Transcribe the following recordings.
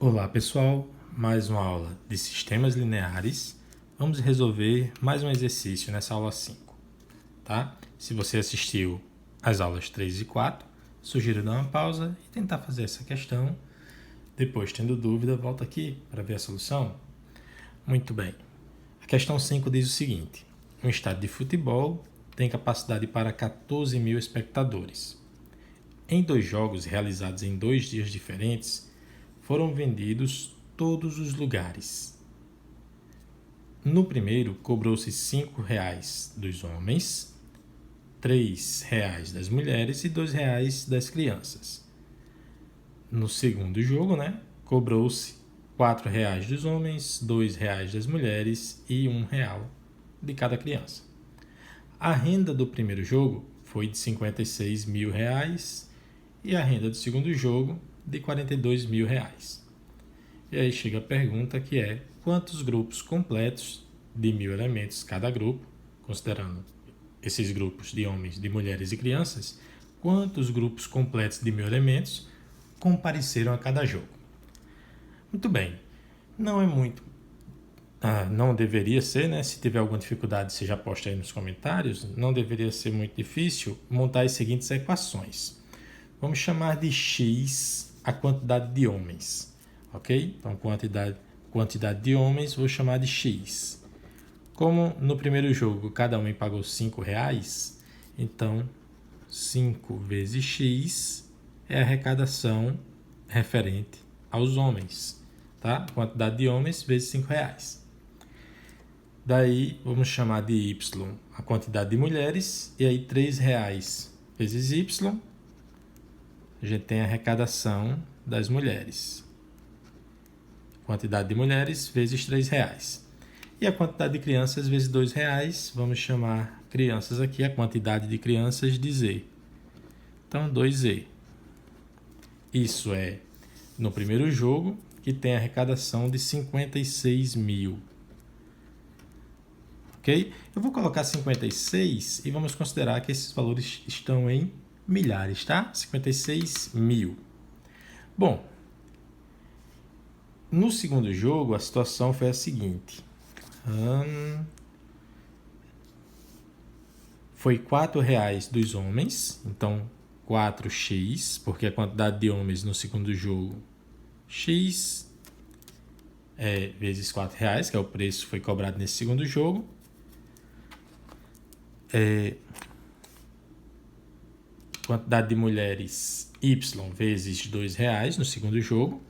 Olá pessoal, mais uma aula de sistemas lineares. Vamos resolver mais um exercício nessa aula 5, tá? Se você assistiu às aulas 3 e 4, sugiro dar uma pausa e tentar fazer essa questão. Depois, tendo dúvida, volta aqui para ver a solução. Muito bem. A questão 5 diz o seguinte: um estádio de futebol tem capacidade para 14 mil espectadores. Em 2 jogos realizados em 2 dias diferentes, foram vendidos todos os lugares. No primeiro, cobrou-se R$ 5,00 dos homens, R$ 3,00 das mulheres e R$ 2,00 das crianças. No segundo jogo, cobrou-se R$ 4,00 dos homens, R$ 2,00 das mulheres e R$ 1,00 de cada criança. A renda do primeiro jogo foi de R$ 56 mil e a renda do segundo jogo de R$ 42 mil. E aí chega a pergunta que é: quantos grupos completos de 1.000 elementos cada grupo, considerando esses grupos de homens, de mulheres e crianças, quantos grupos completos de 1.000 elementos compareceram a cada jogo? Muito bem, não é muito... não deveria ser, Se tiver alguma dificuldade, você já posta aí nos comentários. Não deveria ser muito difícil montar as seguintes equações. Vamos chamar de x a quantidade de homens, ok? Então, quantidade de homens, vou chamar de x. Como no primeiro jogo cada homem pagou R$ 5,00, então 5 vezes x é a arrecadação referente aos homens, tá? Quantidade de homens vezes R$ 5,00. Daí, vamos chamar de y a quantidade de mulheres, e aí R$ 3,00 vezes y, a gente tem a arrecadação das mulheres. Quantidade de mulheres vezes R$ 3,00. E a quantidade de crianças vezes R$ 2,00, vamos chamar crianças aqui, a quantidade de crianças de z. Então, 2z. Isso é no primeiro jogo, que tem a arrecadação de 56 mil. Ok? Eu vou colocar 56 e vamos considerar que esses valores estão em milhares, tá? 56 mil. Bom, no segundo jogo, a situação foi a seguinte. Foi R$ 4,00 dos homens, então 4x, porque a quantidade de homens no segundo jogo, x vezes R$ 4,00, que é o preço que foi cobrado nesse segundo jogo. Quantidade de mulheres y vezes R$ 2,00 no segundo jogo.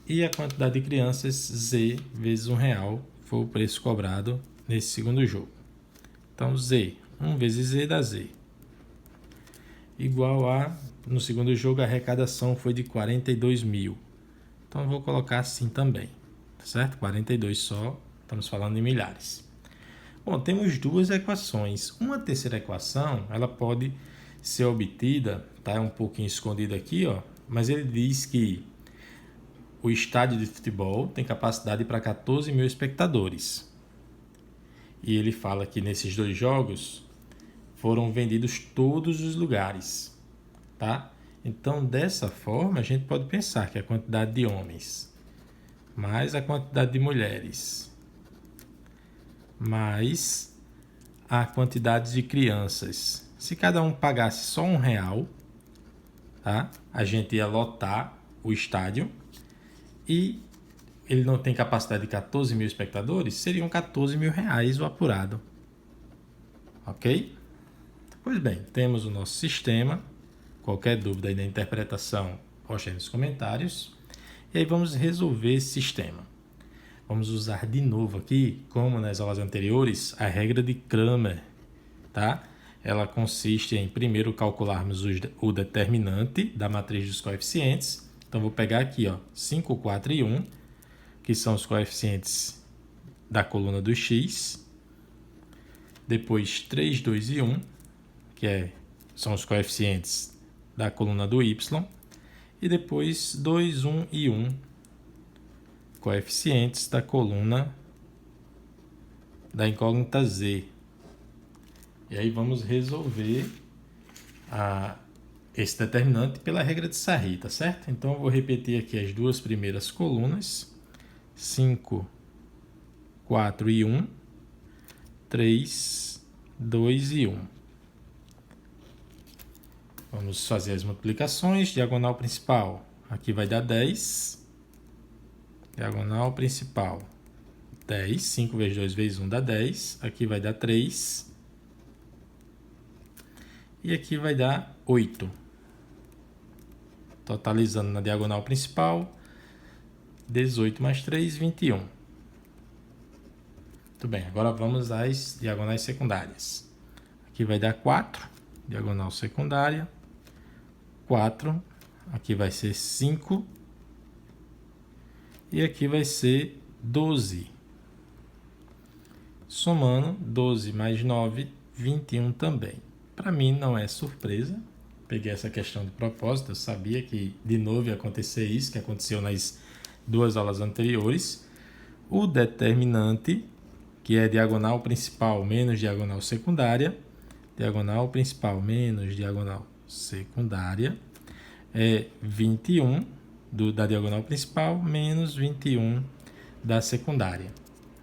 E a quantidade de crianças z vezes R$ 1,00 foi o preço cobrado nesse segundo jogo. Então, z, 1 vezes z dá z. Igual a, no segundo jogo, a arrecadação foi de 42 mil. Então, eu vou colocar assim também, tá certo? 42 só, estamos falando em milhares. Bom, temos duas equações. Uma terceira equação, ela pode ser obtida, tá? Um pouquinho escondida aqui, ó, mas ele diz que o estádio de futebol tem capacidade para 14 mil espectadores. E ele fala que nesses 2 jogos foram vendidos todos os lugares, tá? Então, dessa forma, a gente pode pensar que a quantidade de homens mais a quantidade de mulheres mais a quantidade de crianças. Se cada um pagasse só R$ 1,00, tá? A gente ia lotar o estádio e ele não tem capacidade de 14 mil espectadores, seriam 14 mil reais o apurado. Ok? Pois bem, temos o nosso sistema. Qualquer dúvida aí da interpretação, poste aí nos comentários. E aí vamos resolver esse sistema. Vamos usar de novo aqui, como nas aulas anteriores, a regra de Cramer, tá? Ela consiste em, primeiro, calcularmos o determinante da matriz dos coeficientes. Então, vou pegar aqui, ó, 5, 4 e 1, que são os coeficientes da coluna do x. Depois, 3, 2 e 1, que são os coeficientes da coluna do y. E depois, 2, 1 e 1, coeficientes da coluna da incógnita z. E aí vamos resolver esse determinante pela regra de Sarri, tá certo? Então, eu vou repetir aqui as duas primeiras colunas. 5, 4 e 1. 3, 2 e 1. Vamos fazer as multiplicações. Diagonal principal. Aqui vai dar 10. Diagonal principal. 10. 5 vezes 2 vezes 1 dá 10. Aqui vai dar 3. E aqui vai dar 8. Totalizando na diagonal principal. 18 mais 3, 21. Muito bem, agora vamos às diagonais secundárias. Aqui vai dar 4. Diagonal secundária. 4. Aqui vai ser 5. E aqui vai ser 12. Somando 12 mais 9, 21 também. Para mim não é surpresa. Peguei essa questão de propósito. Eu sabia que de novo ia acontecer isso, que aconteceu nas duas aulas anteriores. O determinante, que é diagonal principal menos diagonal secundária. Diagonal principal menos diagonal secundária é 21 da diagonal principal menos 21 da secundária.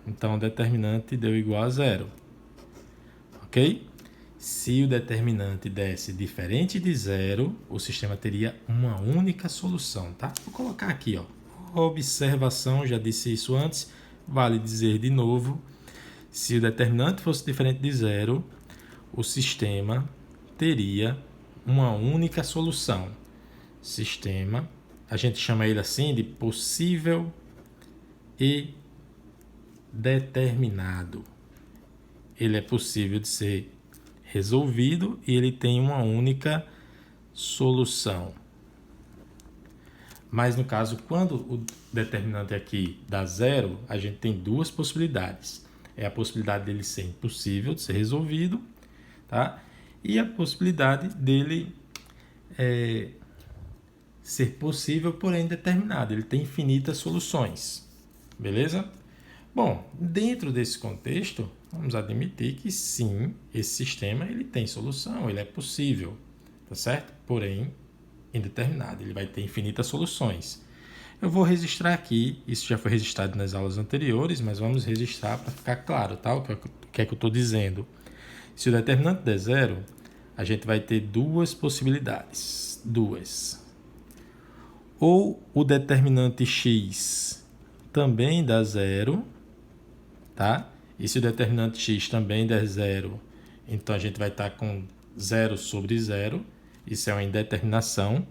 Então, o determinante deu igual a 0. Ok? Se o determinante desse diferente de 0, o sistema teria uma única solução, tá? Vou colocar aqui, ó. Observação, já disse isso antes, vale dizer de novo. Se o determinante fosse diferente de 0, o sistema teria uma única solução. Sistema, a gente chama ele assim de possível e determinado. Ele é possível de ser resolvido e ele tem uma única solução. Mas no caso, quando o determinante aqui dá 0, a gente tem duas possibilidades. É a possibilidade dele ser impossível de ser resolvido, tá? E a possibilidade dele ser possível, porém determinado. Ele tem infinitas soluções. Beleza? Bom, dentro desse contexto, vamos admitir que sim, esse sistema ele tem solução, ele é possível, tá certo? Porém, indeterminado, ele vai ter infinitas soluções. Eu vou registrar aqui, isso já foi registrado nas aulas anteriores, mas vamos registrar para ficar claro, tá? O que é que eu estou dizendo? Se o determinante der 0, a gente vai ter duas possibilidades. Duas. Ou o determinante x também dá 0, tá? E se o determinante x também der 0, então a gente vai estar com 0 sobre 0. Isso é uma indeterminação.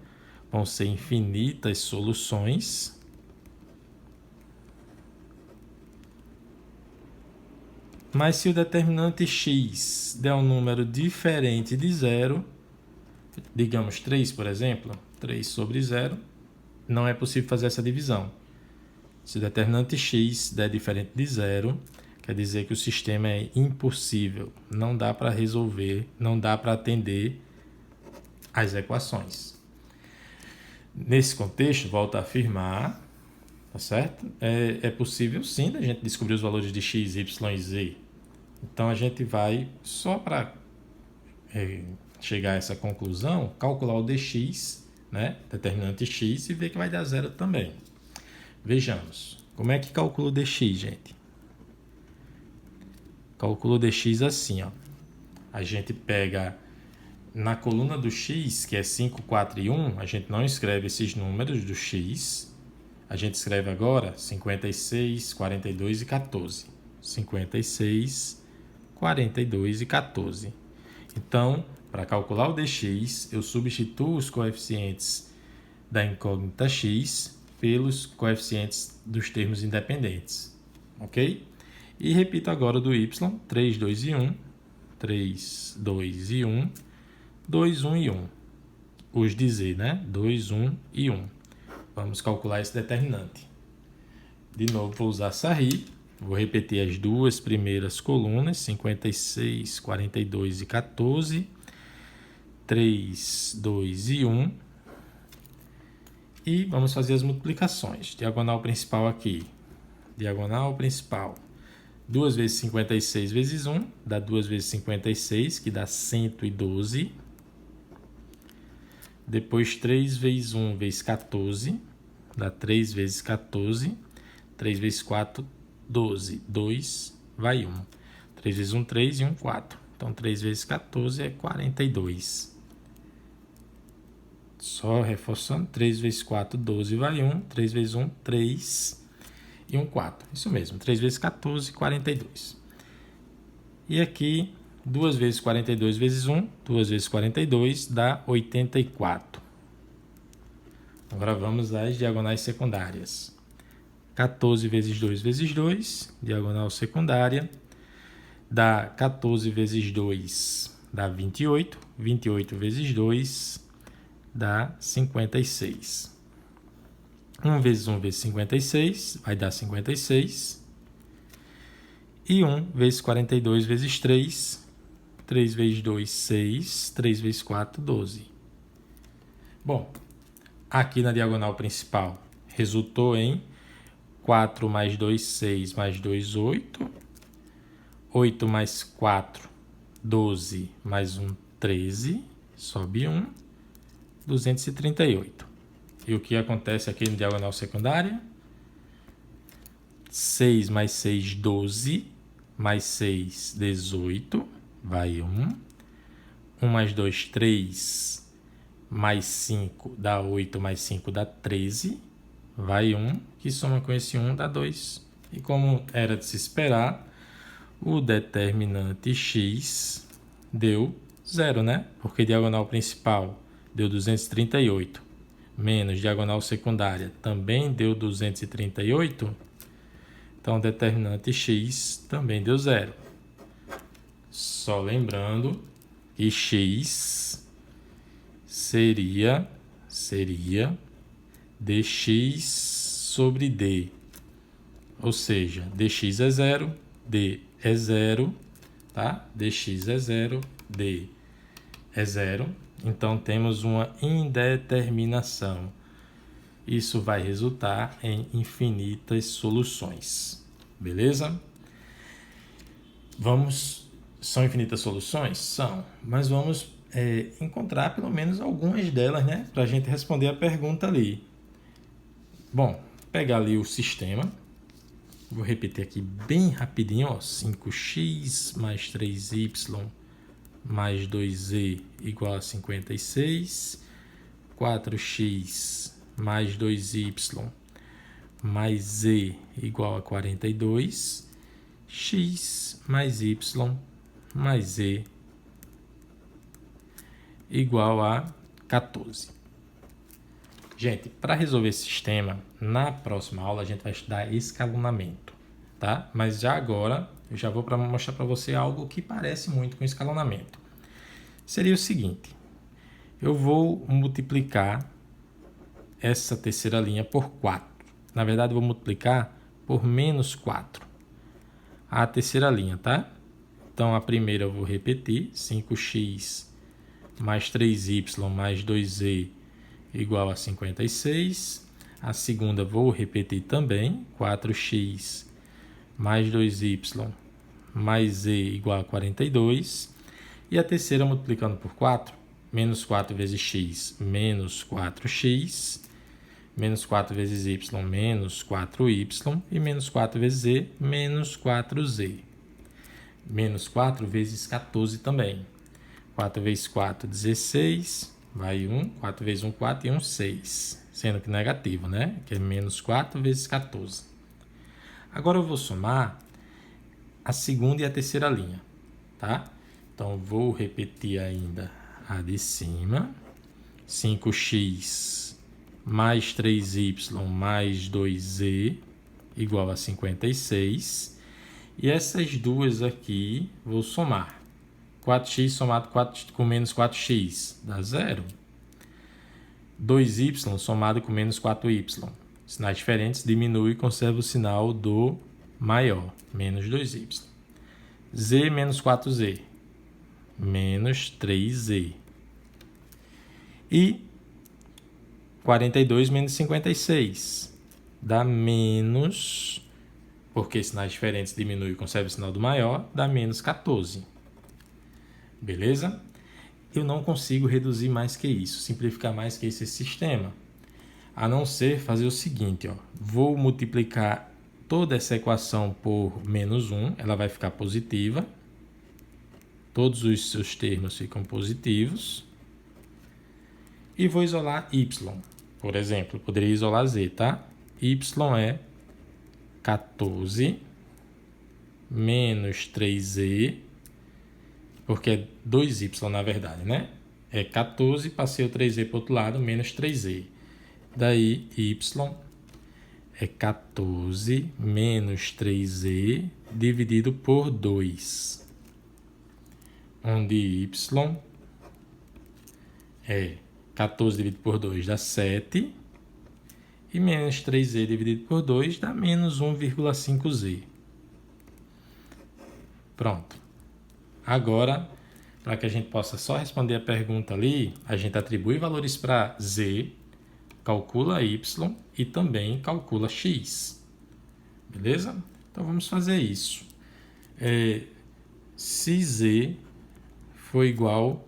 Vão ser infinitas soluções. Mas se o determinante x der um número diferente de 0, digamos 3, por exemplo, 3 sobre 0, não é possível fazer essa divisão. Se o determinante x der diferente de 0, quer dizer que o sistema é impossível. Não dá para resolver, não dá para atender as equações. Nesse contexto, volto a afirmar, tá certo? É possível sim a gente descobrir os valores de x, y e z. Então a gente vai, só para chegar a essa conclusão, calcular o dx, né? Determinante x, e ver que vai dar 0 também. Vejamos. Como é que calcula o dx, gente? Calcula o dx assim, ó. A gente pega na coluna do x, que é 5, 4 e 1, a gente não escreve esses números do x. A gente escreve agora 56, 42 e 14. 56, 42 e 14. Então, para calcular o dx, eu substituo os coeficientes da incógnita x pelos coeficientes dos termos independentes. Ok? E repito agora do y, 3, 2 e 1. 3, 2 e 1. 2, 1 e 1. Os de z, né? 2, 1 e 1. Vamos calcular esse determinante. De novo, vou usar Sarri. Vou repetir as duas primeiras colunas, 56, 42 e 14. 3, 2 e 1. E vamos fazer as multiplicações. Diagonal principal aqui. Diagonal principal. 2 vezes 56 vezes 1 dá 2 vezes 56, que dá 112. Depois 3 vezes 1 vezes 14, dá 3 vezes 14. 3 vezes 4, 12. 2 vai 1. 3 vezes 1, 3 e 1, 4. Então, 3 vezes 14 é 42. Só reforçando, 3 vezes 4, 12 vai 1. 3 vezes 1, 3 e 1, 4. Isso mesmo, 3 vezes 14, 42. E aqui, 2 vezes 42 vezes 1, 2 vezes 42 dá 84. Agora vamos às diagonais secundárias. 14 vezes 2 vezes 2, diagonal secundária, dá 14 vezes 2, dá 28. 28 vezes 2, dá 56. 1 vezes 1 vezes 56, vai dar 56. E 1 vezes 42 vezes 3, 3 vezes 2, 6, 3 vezes 4, 12. Bom, aqui na diagonal principal, resultou em 4 mais 2, 6, mais 2, 8. 8 mais 4, 12, mais 1, 13. Sobe 1, 238. E o que acontece aqui no diagonal secundária? 6 mais 6, 12. Mais 6, 18. Vai 1. 1 mais 2, 3. Mais 5 dá 8, mais 5 dá 13. Vai 1, que soma com esse 1 dá 2. E como era de se esperar, o determinante x deu 0, né? Porque diagonal principal deu 238, menos diagonal secundária também deu 238, então o determinante x também deu 0. Só lembrando que x seria dx sobre d, ou seja, dx é 0, d é 0, tá? dx é 0, d é 0. Então, temos uma indeterminação. Isso vai resultar em infinitas soluções. Beleza? São infinitas soluções? São. Mas vamos encontrar pelo menos algumas delas, né? Para a gente responder a pergunta ali. Bom, pegar ali o sistema. Vou repetir aqui bem rapidinho, ó. 5x mais 3y mais 2z igual a 56. 4x mais 2y mais z igual a 42. X mais y mais z igual a 14. Gente, para resolver esse sistema, na próxima aula a gente vai estudar escalonamento, tá? Mas já agora, eu já vou mostrar para você algo que parece muito com escalonamento. Seria o seguinte, eu vou multiplicar essa terceira linha por 4. Na verdade, eu vou multiplicar por menos 4. A terceira linha, tá? Então, a primeira eu vou repetir, 5x mais 3y mais 2z igual a 56. A segunda vou repetir também, 4x mais 2y mais z igual a 42. E a terceira multiplicando por 4, menos 4 vezes x, menos 4x, menos 4 vezes y, menos 4y, e menos 4 vezes z, menos 4z. Menos 4 vezes 14 também. 4 vezes 4, 16, vai 1, 4 vezes 1, 4 e 1, 6. Sendo que negativo, né? Que é menos 4 vezes 14. Agora eu vou somar a segunda e a terceira linha, tá? Então, vou repetir ainda a de cima. 5x mais 3y mais 2z igual a 56. E essas duas aqui, vou somar. 4x somado com menos 4x dá 0. 2y somado com menos 4y. Sinais diferentes, diminui e conserva o sinal do maior, menos 2y. Z menos 4z, menos 3z. E 42 menos 56 dá menos, porque sinais diferentes diminui e conserva o sinal do maior, dá menos 14. Beleza? eu não consigo reduzir mais que isso, simplificar mais que esse sistema. A não ser fazer o seguinte, ó, vou multiplicar toda essa equação por menos 1, ela vai ficar positiva. Todos os seus termos ficam positivos. E vou isolar y. Por exemplo, poderia isolar z, tá? Y é 14 menos 3z, porque é 2y na verdade, né? É 14, passei o 3z para o outro lado, menos 3z. Daí, y é 14 menos 3z dividido por 2, onde y é 14 dividido por 2 dá 7, e menos 3z dividido por 2 dá menos 1,5z. Pronto. Agora, para que a gente possa só responder a pergunta ali, a gente atribui valores para z, calcula y e também calcula x. Beleza? Então vamos fazer isso. Se z for igual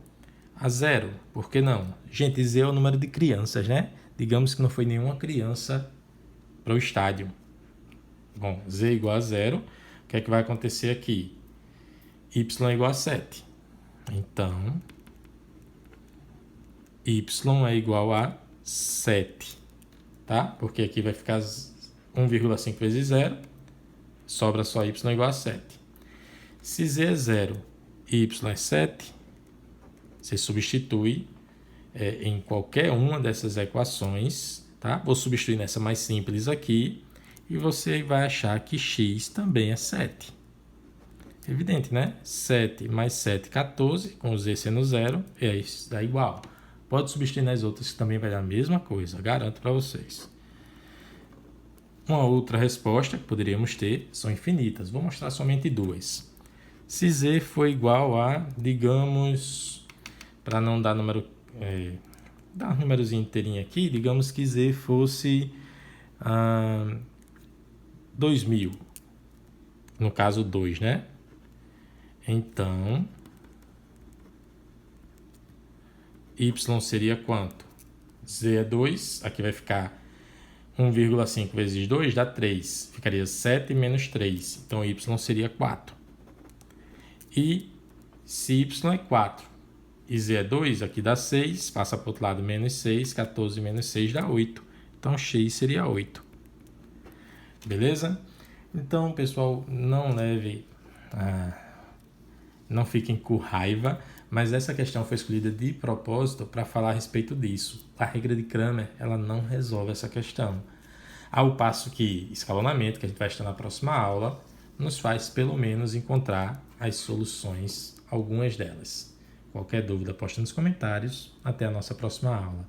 a 0, por que não? Gente, z é o número de crianças, né? Digamos que não foi nenhuma criança para o estádio. Bom, z igual a 0, o que é que vai acontecer aqui? Y é igual a 7. Então, y é igual a 7, tá? Porque aqui vai ficar 1,5 vezes 0, sobra só y igual a 7. Se z é 0 e y é 7, você substitui em qualquer uma dessas equações, tá? Vou substituir nessa mais simples aqui e você vai achar que x também é 7. Evidente, né? 7 mais 7, 14, com o z sendo 0, isso dá igual. Pode substituir nas outras que também vai dar a mesma coisa, garanto para vocês. Uma outra resposta que poderíamos ter são infinitas. Vou mostrar somente duas. Se z for igual a, digamos, para não dar número, dar um númerozinho inteirinho aqui, digamos que z fosse 2000. No caso 2, né? Então, y seria quanto? Z é 2, aqui vai ficar 1,5 vezes 2 dá 3, ficaria 7 menos 3, então y seria 4. E se y é 4 e z é 2, aqui dá 6, passa para o outro lado menos 6, 14 menos 6 dá 8, então x seria 8. Beleza? Então, pessoal, não fiquem com raiva, mas essa questão foi escolhida de propósito para falar a respeito disso. A regra de Cramer, ela não resolve essa questão. Ao passo que escalonamento, que a gente vai estudar na próxima aula, nos faz pelo menos encontrar as soluções, algumas delas. Qualquer dúvida, posta nos comentários. Até a nossa próxima aula.